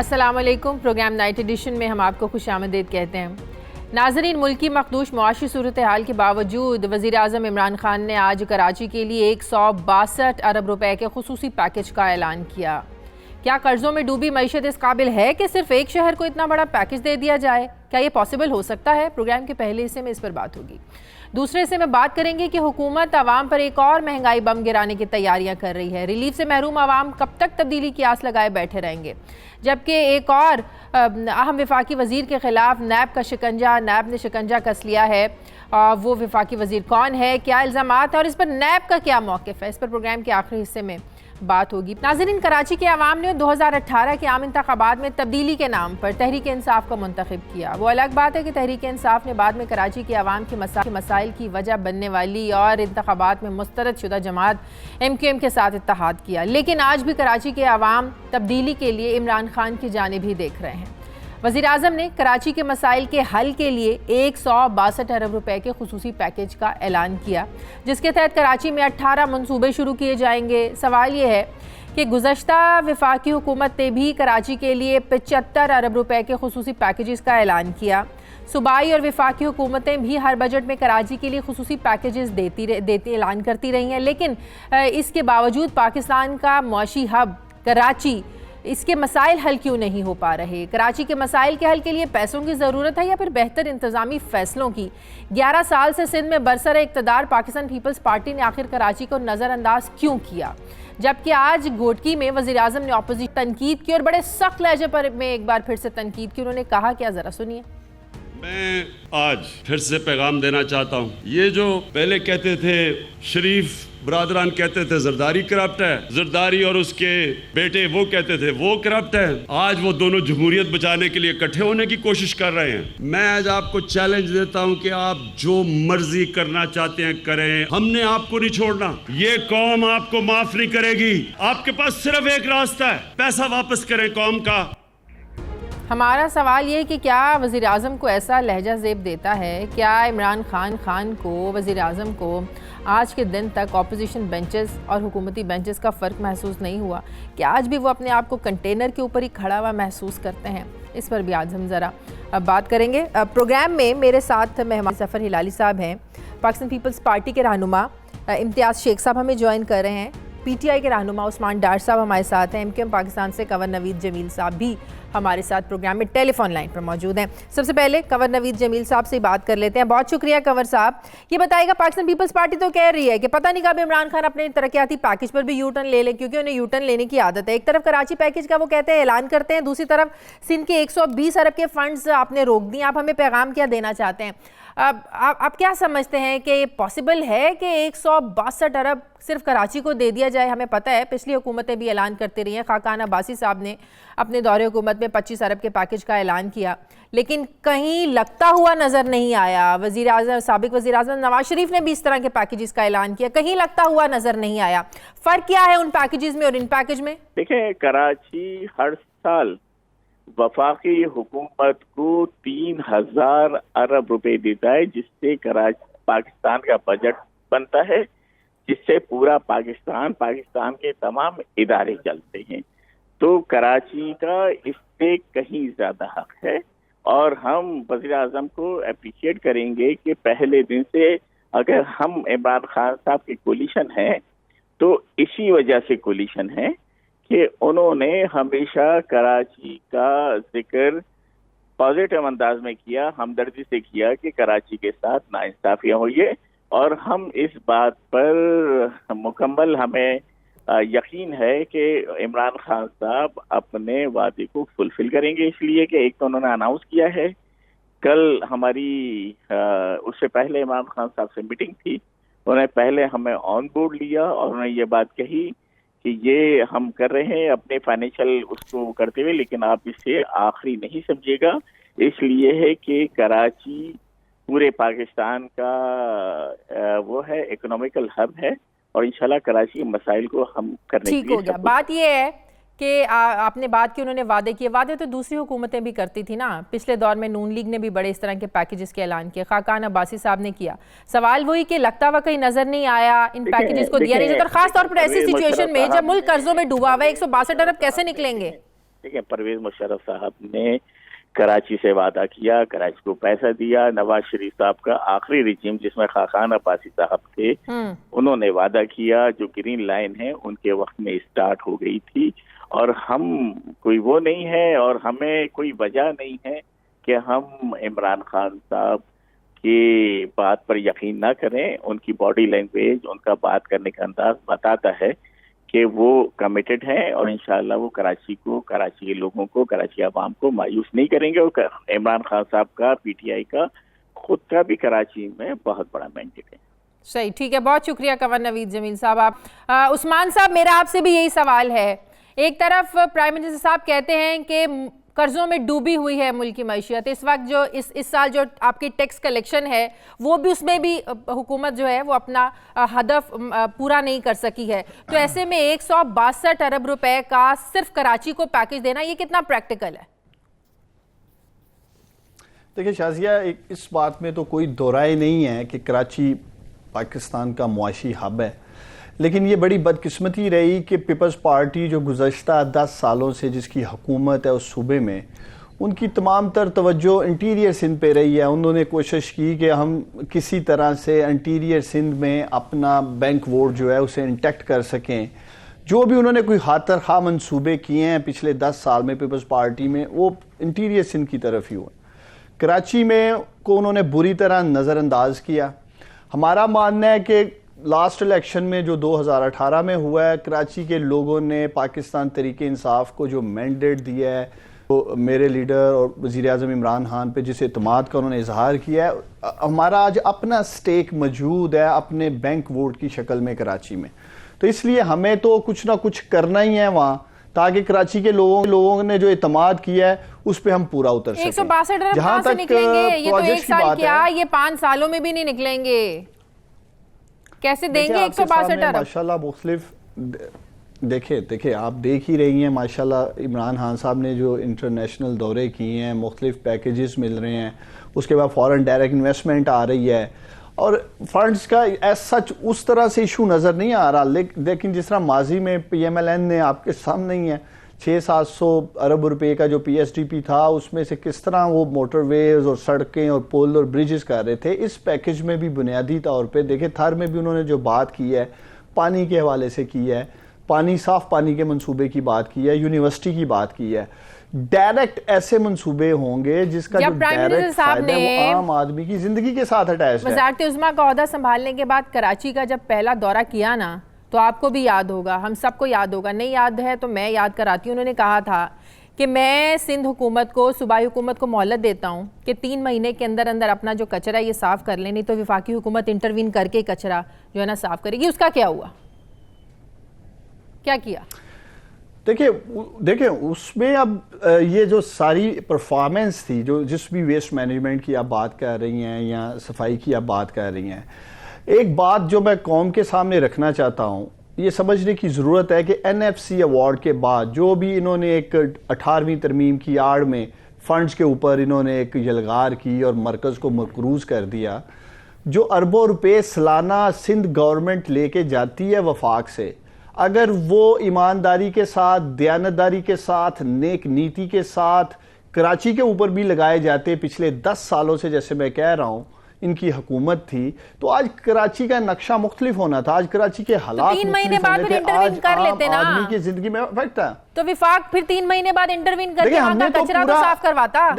अस्सलाम वालेकुम। Programme night addition में हम आपको खुशामदीद कहते हैं। नाज़रीन, मुल्क की मखदूश मुआशी सूरत हाल के बावजूद वज़ीर आज़म इमरान खान ने आज कराची के लिए 162 अरब रुपए के खुसूसी पैकेज का ऐलान किया। क्या कर्जों में डूबी मईशत इस काबिल है कि सिर्फ एक शहर को इतना बड़ा पैकेज दे दिया जाए? क्या ये पॉसिबल हो सकता है? प्रोग्राम के पहले हिस्से में इस पर बात होगी। दूसरे हिस्से में बात करेंगे कि हुकूमत आवाम पर एक और महंगाई बम गिराने की तैयारियां कर रही है। रिलीफ से महरूम आवाम कब तक तब्दीली की आस लगाए बैठे रहेंगे? जबकि एक और अहम वफाकी वजीर के खिलाफ नैब ने शिकंजा कस लिया है। वो वफाकी वजीर कौन है, क्या इल्ज़ामात है और इस पर नैब का क्या मौक़िफ़ है? इस पर प्रोग्राम के आखिरी हिस्से में बात होगी। नाज़रीन, कराची के अवाम ने 2018 के आम इंतखाबात में तब्दीली के नाम पर तहरीक इंसाफ को मुंतखब किया। वो अलग बात है कि तहरीक इंसाफ ने बाद में कराची के अवाम के मसाइल की वजह बनने वाली और इंतखाबात में मुस्तरद शुदा जमात MQM के साथ इत्तेहाद किया, लेकिन आज भी कराची के अवाम तब्दीली के लिए इमरान खान की जानिब ही देख रहे हैं। वज़ीर आज़म ने कराची के मसाइल के हल के लिए 162 अरब रुपए के खुसूसी पैकेज का ऐलान किया, जिसके तहत कराची में 18 मनसूबे शुरू किए जाएंगे। सवाल ये है कि गुज़श्ता वफाकी हुकूमत ने भी कराची के लिए 75 अरब रुपए के खुसूसी पैकेजेस का ऐलान किया। सूबाई और वफाकी हुकूमतें भी हर बजट में कराची के लिए खुसूसी पैकेजेस देती ऐलान करती रही हैं, लेकिन इसके बावजूद पाकिस्तान का मुआशी हब कराची, इसके मसाइल हल क्यों नहीं हो पा रहे? कराची के मसाइल के हल के लिए पैसों की ज़रूरत है या फिर बेहतर इंतज़ामी फ़ैसलों की? 11 साल से सिंध में बरसर इक़्तिदार पाकिस्तान पीपल्स पार्टी ने आखिर कराची को नज़रअंदाज क्यों किया? जबकि आज घोटकी में वज़ीर आज़म ने अपोजिशन तनकीद की और बड़े सख्त लहजे पर में एक बार फिर से तनकीद की। उन्होंने कहा क्या, ज़रा सुनिए। मैं आज फिर से पैगाम देना चाहता हूँ, ये जो पहले कहते थे शरीफ बरादरान कहते थे जरदारी करप्ट है, जरदारी और उसके बेटे वो कहते थे वो करप्ट है, आज वो दोनों जमहूरियत बचाने के लिए इकट्ठे होने की कोशिश कर रहे हैं। मैं आज आपको चैलेंज देता हूं कि आप जो मर्जी करना चाहते हैं करें, हमने आपको नहीं छोड़ना। ये कौम आपको माफ नहीं करेगी। आपके पास सिर्फ एक रास्ता है, पैसा वापस करें कौम का। हमारा सवाल ये कि क्या वज़ीर आज़म को ऐसा लहजा ज़ेब देता है? क्या इमरान खान को, वज़ीर आज़म को आज के दिन तक अपोजिशन बेंचेस और हुकूमती बेंचेस का फ़र्क महसूस नहीं हुआ? क्या आज भी वो अपने आप को कंटेनर के ऊपर ही खड़ा हुआ महसूस करते हैं? इस पर भी आज हम ज़रा बात करेंगे। प्रोग्राम में मेरे साथ मेहमान ज़फ़र हिलाली साहब हैं, पाकिस्तान पीपल्स पार्टी के रहनुमा इम्तियाज़ शेख साहब हमें ज्वाइन कर रहे हैं, PTI के रहनुमा उस्मान डार साहब हमारे साथ हैं, MQM पाकिस्तान से कंवर नवीद जमील साहब भी हमारे साथ प्रोग्राम में टेलीफोन लाइन पर मौजूद हैं। सबसे पहले कंवर नवीद जमील साहब से बात कर लेते हैं। बहुत शुक्रिया कंवर साहब। ये बताइएगा, पाकिस्तान पीपल्स पार्टी तो कह रही है कि पता नहीं कब इमरान खान अपने तरक्याती पैकेज पर भी यू टर्न ले लें, क्योंकि उन्हें यू टर्न लेने की आदत है। एक तरफ कराची पैकेज का वो कहते हैं ऐलान करते हैं, दूसरी तरफ सिंध के 120 अरब के फंड्स आपने रोक दिए। आप हमें पैगाम क्या देना चाहते हैं? आप क्या समझते हैं कि पॉसिबल है कि 162 अरब सिर्फ कराची को दे दिया जाए? हमें पता है पिछली हुकूमतें भी ऐलान करती रही हैं। खाकान अब्बासी साहब ने अपने दौरे हुकूमत में 25 अरब के पैकेज का ऐलान किया, लेकिन कहीं लगता हुआ नज़र नहीं आया। साबिक वज़ीर आज़म नवाज शरीफ ने भी इस तरह के पैकेजेस का ऐलान किया, कहीं लगता हुआ नज़र नहीं आया। फ़र्क क्या है उन पैकेजेस में और इन पैकेज में? देखिए, कराची हर साल वफाकी हुकूमत को 3000 अरब रुपए देता है, जिससे पाकिस्तान का बजट बनता है, जिससे पूरा पाकिस्तान के तमाम इदारे चलते हैं। तो कराची का इससे कहीं ज्यादा हक है और हम वज़ीर आज़म को अप्रिशिएट करेंगे कि पहले दिन से अगर हम इमरान खान साहब की कोलिशन है तो इसी वजह से कोलिशन है कि उन्होंने हमेशा कराची का जिक्र पॉजिटिव अंदाज में किया, हमदर्दी से किया कि कराची के साथ नाइंसाफियां हुई है, और हम इस बात पर मुकम्मल हमें यकीन है कि इमरान खान साहब अपने वादे को फुलफिल करेंगे। इसलिए कि एक तो उन्होंने अनाउंस किया है, कल हमारी उससे पहले इमरान खान साहब से मीटिंग थी, उन्होंने पहले हमें ऑन बोर्ड लिया और उन्होंने ये बात कही कि ये हम कर रहे हैं अपने फाइनेंशियल उसको करते हुए, लेकिन आप इसे आखिरी नहीं समझिएगा। इसलिए है कि कराची पूरे पाकिस्तान का वो है, इकोनॉमिकल हब है, और इंशाल्लाह कराची के मसाइल को हम करने ठीक हो गया। बात ये है कि आपने बात की, उन्होंने वादे किए, वादे तो दूसरी हुकूमतें भी करती थी ना। पिछले दौर में नून लीग ने भी बड़े इस तरह के पैकेजेस के ऐलान किए, खाकान अब्बासी साहब ने किया। सवाल वही कि लगता हुआ कहीं नजर नहीं आया, इन पैकेजेस को दिया नहीं जाता, खास तौर पर ऐसी सिचुएशन में जब मुल्क कर्जों में डूबा हुआ है। 162 अरब कैसे निकलेंगे? ठीक है, परवेज मुशर्रफ साहब ने कराची से वादा किया, कराची को पैसा दिया। नवाज शरीफ साहब का आखिरी रिजीम जिसमें खाकान अब्बासी साहब थे, उन्होंने वादा किया, जो ग्रीन लाइन है उनके वक्त में स्टार्ट हो गई थी। और हम कोई वो नहीं है और हमें कोई वजह नहीं है कि हम इमरान खान साहब की बात पर यकीन ना करें। उनकी बॉडी लैंग्वेज, उनका बात करने का अंदाज बताता है कि वो कमिटेड हैं और इंशाअल्लाह वो कराची को, कराची के लोगों को, कराची आवाम को मायूस नहीं करेंगे। और इमरान खान साहब का, पीटीआई का, खुद का भी कराची में बहुत बड़ा मैंडेट है। सही, ठीक है, बहुत शुक्रिया कंवर नवीद जमील साहब। आप उस्मान साहब, मेरा आपसे भी यही सवाल है। एक तरफ प्राइम मिनिस्टर साहब कहते हैं कि कर्जों में डूबी हुई है मुल्क की मईशत, इस वक्त जो इस साल जो आपकी टैक्स कलेक्शन है वो भी, उसमें भी हुकूमत जो है वो अपना हदफ पूरा नहीं कर सकी है। तो ऐसे में 162 अरब रुपए का सिर्फ कराची को पैकेज देना, ये कितना प्रैक्टिकल है? देखिए शाजिया, इस बात में तो कोई दोराय नहीं है कि कराची पाकिस्तान का मुआशी हब है, लेकिन ये बड़ी बदकिस्मती रही कि पीपल्स पार्टी जो गुज़श्ता 10 सालों से जिसकी हुकूमत है उस सूबे में, उनकी तमाम तर तवज्जो इंटीरियर सिंध पे रही है। उन्होंने कोशिश की कि हम किसी तरह से इंटीरियर सिंध में अपना बैंक वोट जो है उसे इंटैक्ट कर सकें। जो भी उन्होंने कोई खातर खा मंसूबे किए हैं पिछले 10 साल में पीपल्स पार्टी में, वो इंटीरियर सिंध की तरफ ही हुए। कराची में को उन्होंने बुरी तरह नज़रअंदाज किया। हमारा मानना है कि लास्ट इलेक्शन में जो 2018 में हुआ है, कराची के लोगों ने पाकिस्तान तरीके इंसाफ को जो मैंडेट दिया है, तो मेरे लीडर और वज़ीर आज़म इमरान खान पे जिस एतमाद का उन्होंने इजहार किया है, हमारा आज अपना स्टेक मौजूद है अपने बैंक वोट की शक्ल में कराची में। तो इसलिए हमें तो कुछ ना कुछ करना ही है वहाँ, ताकि कराची के लोगों ने जो एतमाद किया है उस पर हम पूरा उतर सकें। 162 अरब कहां से निकलेंगे? ये तो एक साल क्या, ये 5 सालों में भी नहीं निकलेंगे। कैसे देंगे 162 अरब? माशाल्लाह मुख्तलिफ देखिए आप देख ही रही हैं माशाल्लाह, इमरान खान साहब ने जो इंटरनेशनल दौरे किए हैं, मुख्तलिफ पैकेजेस मिल रहे हैं, उसके बाद फॉरेन डायरेक्ट इन्वेस्टमेंट आ रही है और फंड्स का एज सच उस तरह से इशू नज़र नहीं आ रहा। लेकिन जिस तरह माजी में PMLN ने आपके सामने ही है 600-700 अरब रुपए का जो PSDP था, उसमें से किस तरह वो मोटरवेज और सड़कें और पुल और ब्रिजेस कर रहे थे। इस पैकेज में भी बुनियादी तौर पे देखिए, थर में भी उन्होंने जो बात की है पानी के हवाले से की है, पानी, साफ पानी के मंसूबे की बात की है, यूनिवर्सिटी की बात की है। डायरेक्ट ऐसे मंसूबे होंगे जिसका जो डायरेक्ट फायदा वो आम आदमी की जिंदगी के साथ अटैच है। वज़ारत उज़्मा का ओहदा संभालने के बाद कराची का जब पहला दौरा किया ना, तो आपको भी याद होगा, हम सबको याद होगा, नहीं याद है तो मैं याद कराती हूँ। उन्होंने कहा था कि मैं सिंध हुकूमत को, सूबाई हुकूमत को मोहलत देता हूँ कि 3 महीने के अंदर अंदर अपना जो कचरा ये साफ़ कर लें, नहीं तो वफाकी हुकूमत इंटरवीन करके कचरा जो है ना साफ़ करेगी। उसका क्या हुआ, क्या किया? देखिए उसमें अब ये जो सारी परफॉर्मेंस थी, जो जिस भी वेस्ट मैनेजमेंट की आप बात कर रही हैं या सफाई की आप बात कर रही हैं, एक बात जो मैं कौम के सामने रखना चाहता हूँ, ये समझने की ज़रूरत है कि NFC अवार्ड के बाद जो भी इन्होंने एक 18वीं तरमीम की आड़ में फ़ंड्स के ऊपर इन्होंने एक यलगार की और मरकज़ को मकरूज़ कर दिया, जो अरबों रुपए सालाना सिंध गवर्नमेंट लेके जाती है वफाक से, अगर वो ईमानदारी के साथ, दयानतदारी के साथ, नेक नीति के साथ कराची के ऊपर भी लगाए जाते, पिछले 10 सालों से जैसे मैं कह रहा हूँ इनकी हुकूमत थी, तो आज कराची का नक्शा मुख्तलिफ होना था, आज कराची के हालात 3 महीने बाद फिर इंटरवीन कर लेते ना, आदमी की जिंदगी में इफेक्ट है। तो विफाक फिर 3 महीने बाद इंटरवीन करके वहां का कचरा तो साफ करवाता।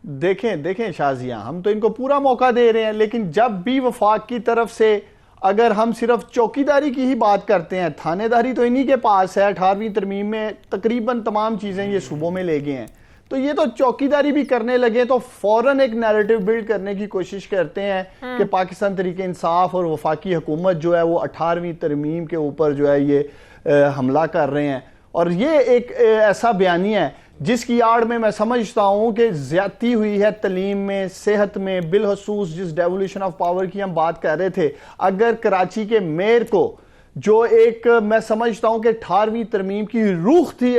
देखें शाजिया, हम तो इनको पूरा मौका दे रहे हैं, लेकिन जब भी वफाक की तरफ से अगर हम सिर्फ चौकीदारी की ही बात करते हैं, थानेदारी तो इन्हीं के पास है, 18वीं तरमीम में तकरीबन तमाम चीजें ये सूबों में ले गए हैं, तो ये तो चौकीदारी भी करने लगे तो फौरन एक नैरेटिव बिल्ड करने की कोशिश करते हैं कि पाकिस्तान तरीके इंसाफ और वफाकी हुकूमत जो है वो 18वीं तरमीम के ऊपर जो है ये हमला कर रहे हैं। और ये एक ऐसा बयानिया है जिसकी आड़ में मैं समझता हूं कि ज्यादती हुई है तलीम में, सेहत में, बिलखसूस जिस डेवोल्यूशन ऑफ पावर की हम बात कर रहे थे, अगर कराची के मेयर को जो एक मैं समझता हूं कि 18वीं तरमीम की रूह थी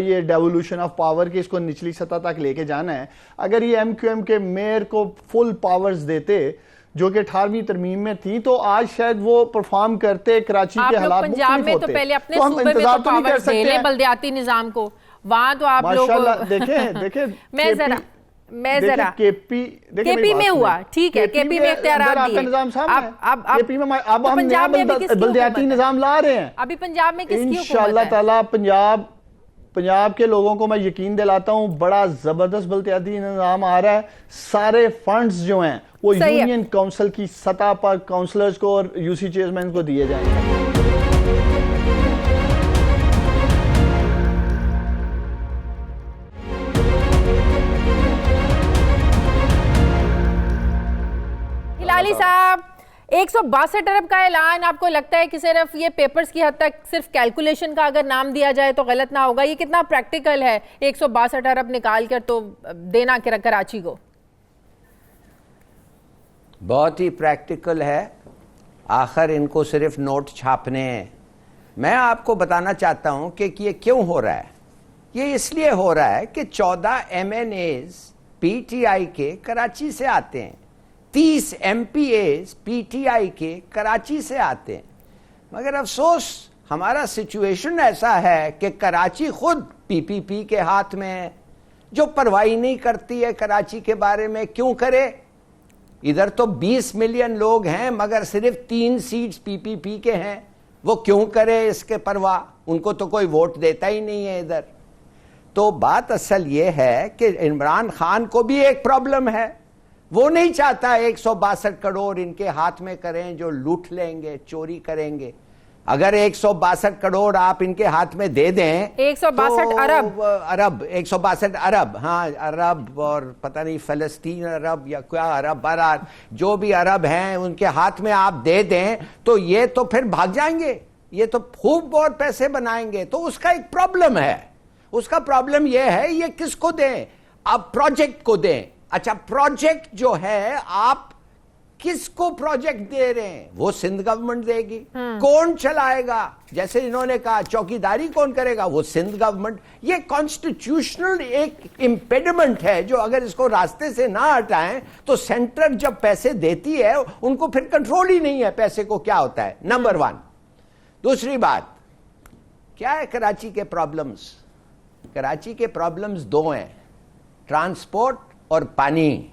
ये डेवोल्यूशन ऑफ पावर की, इसको निचली सतह तक लेके जाना है, अगर ये MQM के मेयर को फुल पावर्स देते जो कि 18वीं तरमीम में थी, तो आज शायद वो परफॉर्म करते, कराची के हालात पंजाब में तो पहले अपने सूबे में तो पावर्स दे ले बल्दियाती निजाम को, वहां तो आप लोग देखें मैं जरा केपी में हुआ, ठीक है, केपी में इख्तियारात दिए, निजाम साहब अब केपी में अब हम बल्दियाती निजाम ला रहे हैं। अभी पंजाब में किसकी इंशाअल्लाह ताला पंजाब के लोगों को मैं यकीन दिलाता हूं बड़ा जबरदस्त बल्दियाती निजाम आ रहा है। सारे फंड्स जो हैं वो यूनियन काउंसिल की सतह पर काउंसलर्स को और यूसी चेयरमैन को दिए जाएंगे। हिलाली साहब, 162 अरब का ऐलान, आपको लगता है कि सिर्फ ये पेपर्स की हद तक सिर्फ कैलकुलेशन का अगर नाम दिया जाए तो गलत ना होगा? ये कितना प्रैक्टिकल है 162 अरब निकाल कर तो देना कराची को? बहुत ही प्रैक्टिकल है। आखिर इनको सिर्फ नोट छापने हैं। मैं आपको बताना चाहता हूं कि ये क्यों हो रहा है। ये इसलिए हो रहा है कि 14 MNAs PTI के कराची से आते हैं, 30 MPAs PTI के कराची से आते हैं। मगर अफसोस हमारा सिचुएशन ऐसा है कि कराची खुद PPP के हाथ में है, जो परवाह नहीं करती है कराची के बारे में। क्यों करे? इधर तो 20 मिलियन लोग हैं मगर सिर्फ 3 सीट्स PPP के हैं। वो क्यों करे इसके परवाह? उनको तो कोई वोट देता ही नहीं है इधर। तो बात असल ये है कि इमरान खान को भी एक प्रॉब्लम है। वो नहीं चाहता 162 करोड़ इनके हाथ में करें जो लूट लेंगे, चोरी करेंगे। अगर 162 करोड़ आप इनके हाथ में दे दें, 162 अरब 162 अरब, हाँ अरब, और पता नहीं फलस्तीन अरब या क्या अरब, बहरहाल जो भी अरब हैं उनके हाथ में आप दे दें तो ये तो फिर भाग जाएंगे, ये तो खूब और पैसे बनाएंगे। तो उसका एक प्रॉब्लम है। उसका प्रॉब्लम यह है ये किसको दें? आप प्रोजेक्ट को दें। अच्छा, प्रोजेक्ट जो है आप किसको प्रोजेक्ट दे रहे हैं? वो सिंध गवर्नमेंट देगी। कौन चलाएगा? जैसे इन्होंने कहा चौकीदारी कौन करेगा? वो सिंध गवर्नमेंट। ये कॉन्स्टिट्यूशनल एक इंपेडिमेंट है जो अगर इसको रास्ते से ना हटाएं तो सेंटर जब पैसे देती है उनको फिर कंट्रोल ही नहीं है पैसे को क्या होता है। नंबर 1। दूसरी बात क्या है कराची के प्रॉब्लम्स? कराची के प्रॉब्लम्स 2 हैं, ट्रांसपोर्ट और पानी।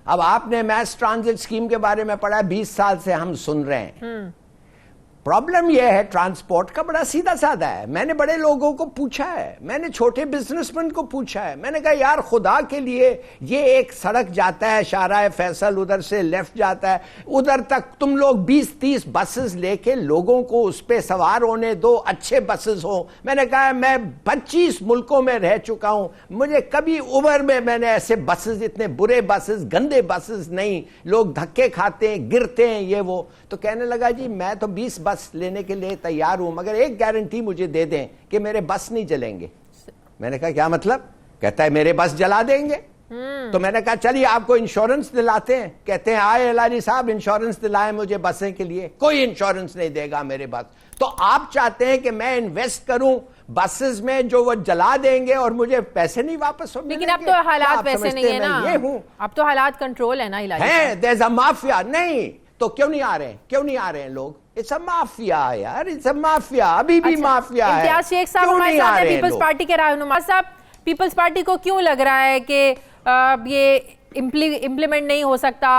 अब आपने मैस ट्रांजिट स्कीम के बारे में पढ़ा, 20 साल से हम सुन रहे हैं। प्रॉब्लम यह है ट्रांसपोर्ट का, बड़ा सीधा साधा है। मैंने बड़े लोगों को पूछा है, मैंने छोटे बिजनेसमैन को पूछा है। मैंने कहा यार खुदा के लिए ये एक सड़क जाता है शाहराह फैसल, उधर से लेफ्ट जाता है, उधर तक तुम लोग 20-30 बसेस लेके लोगों को उस पर सवार होने दो, अच्छे बसेस हो। मैंने कहा मैं 25 मुल्कों में रह चुका हूं, मुझे कभी उम्र में मैंने ऐसे बसेस, इतने बुरे बसेस, गंदे बसेस नहीं, लोग धक्के खाते हैं, गिरते हैं, ये वो। तो कहने लगा जी मैं तो 20 बस लेने के लिए तैयार हूं मगर एक गारंटी मुझे दे दें कि मेरे बस नहीं जलेंगे। मैंने कहा क्या मतलब? कहता है मेरे बस जला देंगे। तो मैंने कहा चलिए आपको इंश्योरेंस दिलाते हैं। कहते हैं आए हिलाली साहब इंश्योरेंस दिलाए मुझे बसें के लिए। कोई इंश्योरेंस नहीं देगा मेरे बस। तो आप चाहते हैं कि मैं इन्वेस्ट करूं बसेस में जो वो जला देंगे और मुझे पैसे नहीं वापस मिलेंगे? लेकिन अब तो हालात वैसे नहीं है ना, ये हूं, अब तो हालात कंट्रोल है ना हिलाली है। There is a mafia. नहीं तो क्यों नहीं आ रहे हैं? क्यों नहीं आ रहे हैं लोग? इट्स अ माफिया यार, इट्स अ माफिया, अभी भी माफिया है। इम्तियाज शेख साहब हमारे साथ हैं, पीपल्स पार्टी के रहनुमा साहब। पीपल्स पार्टी को क्यों लग रहा है कि ये इम्प्लीमेंट नहीं हो सकता,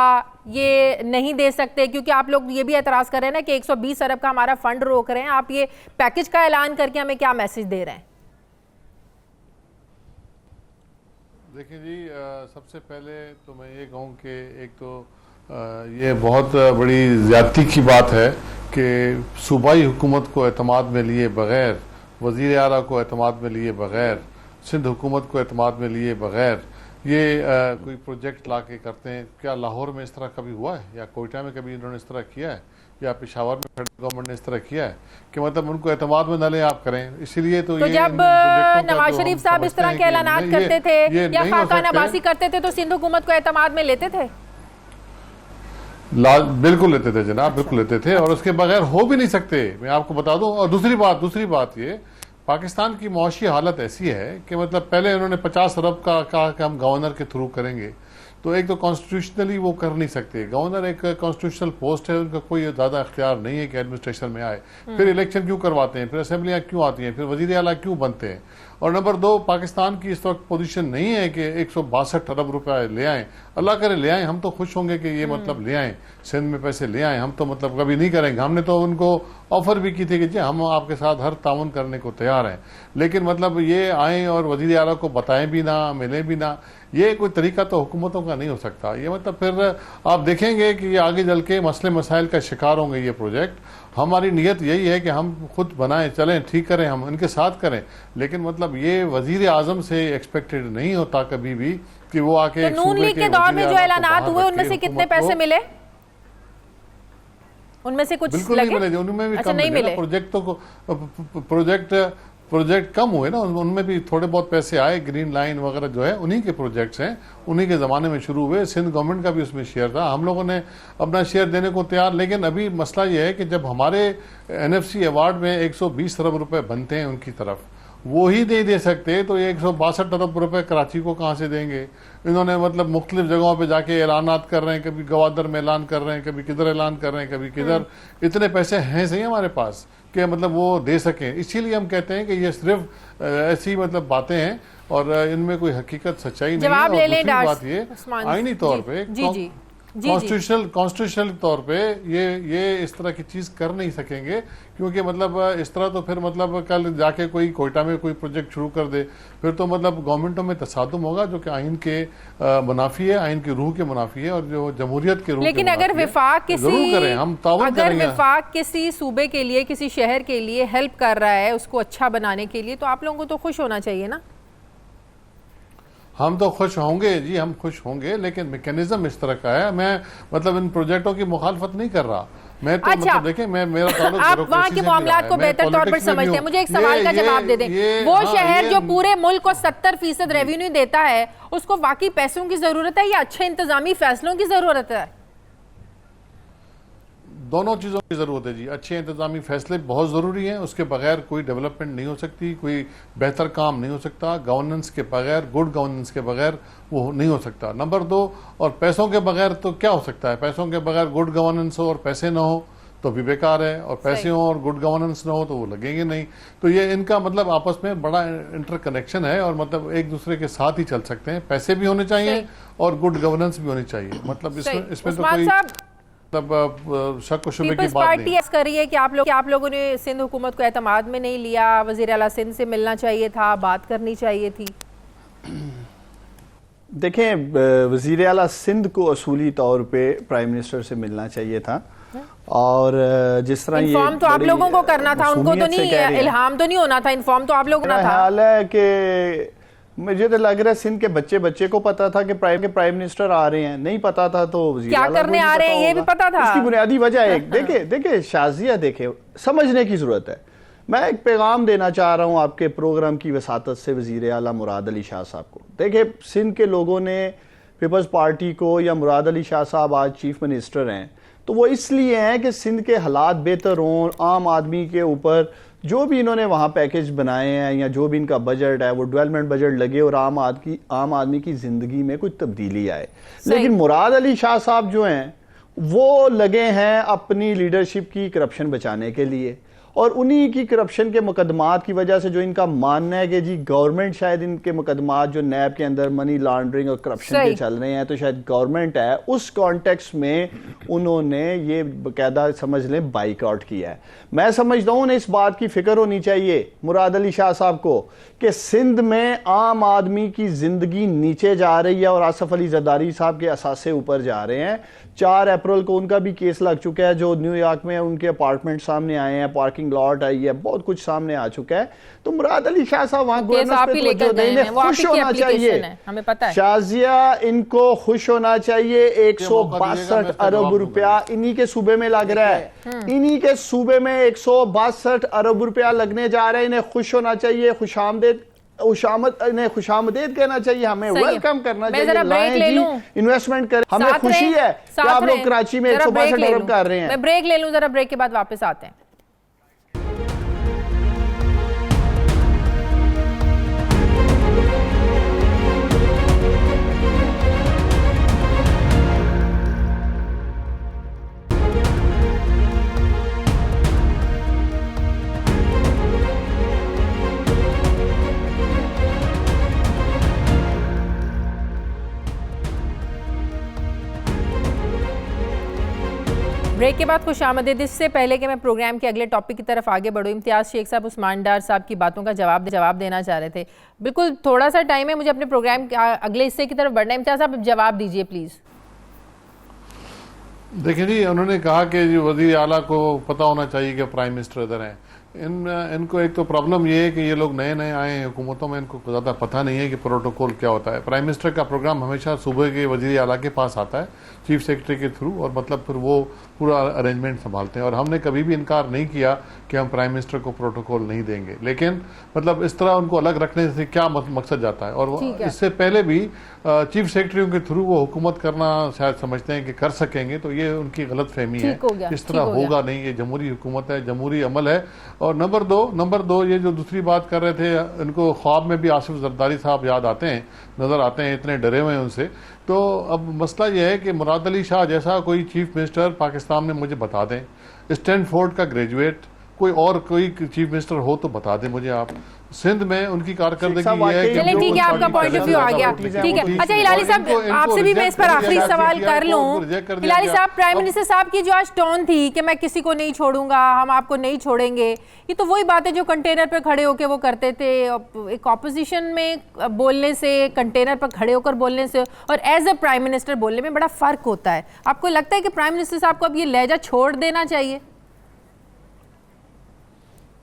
ये नहीं दे सकते? क्योंकि आप लोग ये भी एतराज कर रहे हैं ना कि 120 अरब का हमारा फंड रोक रहे हैं। आप ये पैकेज का ऐलान करके हमें क्या मैसेज दे रहे हैं? देखिए जी, सबसे पहले तो मैं ये कहूँ कि एक तो ये बहुत बड़ी ज़्यादती की बात है कि सूबाई हुकूमत को एतमाद में लिए बग़ैर, वज़ीर आला को एतमाद में लिए बग़ैर, सिंध हुकूमत को एतमाद में लिए बग़ैर ये कोई प्रोजेक्ट ला के करते हैं। क्या लाहौर में इस तरह कभी हुआ है या कोयटा में कभी इन्होंने इस तरह किया है या पेशावर में फेडरल गवर्नमेंट ने इस तरह किया है कि मतलब उनको एतमाद में न लें आप करें? इसीलिए तो ये जब नवाज शरीफ साहब इस तरह के ऐलानात करते थे या खाकान अब्बासी करते थे तो सिंध हुकूमत को एतमाद में लेते थे? बिल्कुल लेते थे जनाब, बिल्कुल लेते थे और उसके बगैर हो भी नहीं सकते, मैं आपको बता दूं। और दूसरी बात ये, पाकिस्तान की मुआशी हालत ऐसी है कि मतलब पहले उन्होंने 50 अरब का कहा कि हम गवर्नर के थ्रू करेंगे। तो एक तो कॉन्स्टिट्यूशनली वो कर नहीं सकते, गवर्नर एक कॉन्स्टिट्यूशनल पोस्ट है, उनका कोई ज़्यादा इख्तियार नहीं है कि एडमिनिस्ट्रेशन में आए। फिर इलेक्शन क्यों करवाते हैं, फिर असेंबलियाँ क्यों आती हैं, फिर वज़ीर आला क्यों बनते हैं? और नंबर 2, पाकिस्तान की इस वक्त पोजीशन नहीं है कि 162 अरब रुपए ले आए। अल्लाह करे ले आए, हम तो खुश होंगे कि ये मतलब ले आए, सिंध में पैसे ले आए। हम तो मतलब कभी नहीं करेंगे, हमने तो उनको ऑफर भी की थी कि जी हम आपके साथ हर ताउन करने को तैयार हैं, लेकिन मतलब ये आए और वजीर आला को बताएं भी ना, मिले भी ना, ये कोई तरीका तो हुकूमतों का नहीं हो सकता। ये मतलब फिर आप देखेंगे कि ये आगे चल के मसले मसाइल का शिकार होंगे ये प्रोजेक्ट। हमारी नीयत यही है कि हम खुद बनाएं, चलें, ठीक करें, हम इनके साथ करें, लेकिन मतलब ये वजीर आजम से एक्सपेक्टेड नहीं होता कभी भी कि वो आके तो नून लीग के दौर में जो ऐलानात हुए उनमें से कितने पैसे मिले? उनमें से कुछ बिल्कुल लगे? नहीं मिले, उनमें भी अच्छा, कम नहीं मिले। मिले। प्रोजेक्ट तो प्रोजेक्ट कम हुए ना, उनमें भी थोड़े बहुत पैसे आए। ग्रीन लाइन वगैरह जो है उन्हीं के प्रोजेक्ट्स हैं, उन्हीं के ज़माने में शुरू हुए। सिंध गवर्नमेंट का भी उसमें शेयर था, हम लोगों ने अपना शेयर देने को तैयार। लेकिन अभी मसला ये है कि जब हमारे NFC अवार्ड में 120 अरब रुपए बनते हैं उनकी तरफ, वो ही नहीं दे सकते तो ये 162 अरब रुपए कराची को कहाँ से देंगे? इन्होंने मतलब मुख्तलिफ जगहों पे जाके ऐलानात कर रहे हैं, कभी गवादर में ऐलान कर रहे हैं, कभी किधर ऐलान कर रहे हैं, कभी किधर। इतने पैसे हैं सही हमारे पास कि मतलब वो दे सकें। इसीलिए हम कहते हैं कि ये सिर्फ ऐसी मतलब बातें हैं और इनमें कोई हकीकत सच्चाई नहीं है। और दूसरी बात ये आईनी तौर पे कॉन्स्टिट्यूशनल तौर पे ये इस तरह की चीज कर नहीं सकेंगे, क्योंकि मतलब इस तरह तो फिर मतलब कल जाके कोई कोयटा में कोई प्रोजेक्ट शुरू कर दे, फिर तो मतलब गवर्नमेंटों में तसादुम होगा, जो कि आइन के मुनाफी है, आइन की रूह के मुनाफी है और जो जमहूरियत के रूह। लेकिन अगर विफाक विफाक किसी सूबे के लिए, किसी शहर के लिए हेल्प कर रहा है उसको अच्छा बनाने के लिए, तो आप लोगों को तो खुश होना चाहिए ना? हम तो खुश होंगे जी, हम खुश होंगे, लेकिन मैकेनिज्म इस तरह का है। मैं मतलब इन प्रोजेक्टों की मुखालफत नहीं कर रहा, मैं तो अच्छा, मतलब देखें मेरा ताल्लुक आप वहाँ के मामलात को बेहतर तौर पर समझते हैं। मुझे एक सवाल का जवाब दे दें, वो शहर जो पूरे मुल्क को 70% रेवेन्यू देता है, उसको वाकई पैसों की जरूरत है या अच्छे इंतजामी फैसलों की जरूरत है? दोनों चीज़ों की ज़रूरत है जी। अच्छे इंतजामी फैसले बहुत ज़रूरी हैं, उसके बगैर कोई डेवलपमेंट नहीं हो सकती, कोई बेहतर काम नहीं हो सकता। गवर्नेंस के बगैर, गुड गवर्नेंस के बगैर वो नहीं हो सकता। नंबर 2, और पैसों के बगैर तो क्या हो सकता है? पैसों के बगैर गुड गवर्नेंस हो और पैसे ना हो तो भी बेकार है, और पैसे हो और गुड गवर्नेंस ना हो तो वो लगेंगे नहीं। तो ये इनका मतलब आपस में बड़ा इंटरकनेक्शन है और मतलब एक दूसरे के साथ ही चल सकते हैं। पैसे भी होने चाहिए और गुड गवर्नेंस भी होनी चाहिए। मतलब इसमें तो कोई शक व शुबे की बात नहीं। कर रही है कि आप लोगों ने सिंध हुकूमत को एतमाद में नहीं लिया, वज़ीर आला सिंध से मिलना चाहिए था, बात करनी चाहिए थी। देखें, वज़ीर आला सिंध को असूली तौर पे प्राइम मिनिस्टर से मिलना चाहिए था, और जिस तरह इन्फॉर्म तो आप लोगों को करना था, उनको तो नहीं, इल्हाम तो नहीं होना था, इन्फॉर्म तो आप लोगों को था। हाल है कि मुझे तो लग रहा है सिंध के बच्चे को पता था कि प्राइम मिनिस्टर आ रहे हैं, नहीं पता था तो क्या करने आ रहे हैं ये भी पता था। इसकी बुनियादी वजह है, देखिए शाजिया, देखिए समझने की जरूरत है। मैं एक पैगाम देना चाह रहा हूं आपके प्रोग्राम की वसातत से वजीर आला मुराद अली शाह साहब को। देखिए, सिंध के लोगों ने पीपल्स पार्टी को, या मुराद अली शाह साहब आज चीफ मिनिस्टर हैं, तो वो इसलिए हैं कि सिंध के हालात बेहतर हों, आम आदमी के ऊपर जो भी इन्होंने वहाँ पैकेज बनाए हैं या जो भी इनका बजट है वो डेवलपमेंट बजट लगे और आम आदमी की ज़िंदगी में कुछ तब्दीली आए। लेकिन मुराद अली शाह साहब जो हैं वो लगे हैं अपनी लीडरशिप की करप्शन बचाने के लिए, और उन्हीं की करप्शन के मुकदमात की वजह से जो इनका मानना है कि जी गवर्नमेंट शायद इनके मुकदमात जो नैब के अंदर मनी लॉन्ड्रिंग और करप्शन के चल रहे हैं तो शायद गवर्नमेंट है, उस कॉन्टेक्स्ट में उन्होंने ये बाकायदा समझ लें बाइकआउट किया है। मैं समझता हूँ उन्हें इस बात की फिक्र होनी चाहिए मुराद अली शाह साहब को कि सिंध में आम आदमी की जिंदगी नीचे जा रही है और आसफ अली जरदारी साहब के असासे ऊपर जा रहे हैं। 4 अप्रैल को उनका भी केस लग चुका है, जो न्यूयॉर्क में उनके अपार्टमेंट सामने आए हैं, पार्किंग लॉट आई है, बहुत कुछ सामने आ चुका है। तो मुराद अली शाह साहब वहां खुश होना चाहिए, हमें पता है शाजिया, इनको खुश होना चाहिए। 162 अरब रुपया इन्हीं के सूबे में लग रहा है, इन्हीं के सूबे में 162 अरब रुपया लगने जा रहा है। इन्हें खुश होना चाहिए, इन्हें खुशामदीद कहना चाहिए, हमें वेलकम करना चाहिए, इन्वेस्टमेंट करें। हमें खुशी है कि आप लोग कराची में 162 अरब कर रहे हैं। मैं ब्रेक ले लूं जरा, ब्रेक के बाद वापस आते हैं। ब्रेक के बाद खुश आमदीद। इससे पहले कि मैं प्रोग्राम के अगले टॉपिक की तरफ आगे बढ़ूँ, इम्तियाज़ शेख साहब उस्मान डार साहब की बातों का जवाब देना चाह रहे थे। बिल्कुल थोड़ा सा टाइम है, मुझे अपने प्रोग्राम के अगले हिस्से की तरफ बढ़ना है। इम्तियाज़ साहब जवाब दीजिए प्लीज़। देखिए जी, उन्होंने कहा कि जी वज़ीर आला को पता होना चाहिए कि प्राइम मिनिस्टर इधर हैं। इनको एक तो प्रॉब्लम ये है कि ये लोग नए नए आए हैं हुकूमतों में, इनको ज़्यादा पता नहीं है कि प्रोटोकॉल क्या होता है। प्राइम मिनिस्टर का प्रोग्राम हमेशा सुबह के वज़ीर आला के पास आता है चीफ सेक्रेटरी के थ्रू, और मतलब फिर वो पूरा अरेंजमेंट संभालते हैं। और हमने कभी भी इनकार नहीं किया कि हम प्राइम मिनिस्टर को प्रोटोकॉल नहीं देंगे, लेकिन मतलब इस तरह उनको अलग रखने से क्या मकसद जाता है। और इससे पहले भी चीफ सेक्रेटरियों के थ्रू वो हुकूमत करना शायद समझते हैं कि कर सकेंगे, तो ये उनकी गलत फहमी है। इस तरह होगा नहीं, ये जमहूरी हुकूमत है, जमहूरी अमल है। और नंबर दो ये जो दूसरी बात कर रहे थे, इनको ख्वाब में भी आसिफ जरदारी साहब याद आते हैं, नजर आते हैं, इतने डरे हुए हैं उनसे। तो अब मसला यह है कि मुराद अली शाह जैसा कोई चीफ मिनिस्टर पाकिस्तान में मुझे बता दें, स्टैनफोर्ड का ग्रेजुएट, कोई चीफ मिनिस्टर हो तो बता दें मुझे आप। सिंध में उनकी कारकर्दगी ये है कि चलिए ठीक है, आपका पॉइंट ऑफ व्यू आ गया, ठीक है। अच्छा हिलाली साहब, आपसे भी मैं इस पर आखिरी सवाल कर लूं। हिलाली साहब, प्राइम मिनिस्टर साहब की जो आज टोन थी कि मैं किसी को नहीं छोड़ूंगा, हम आपको नहीं छोड़ेंगे, ये तो वही बात है जो कंटेनर पे खड़े होकर वो करते थे। एक ऑपोजिशन में बोलने से, कंटेनर पर खड़े होकर बोलने से और एज अ प्राइम मिनिस्टर बोलने में बड़ा फर्क होता है। आपको लगता है कि प्राइम मिनिस्टर साहब को अब ये लहजा छोड़ देना चाहिए?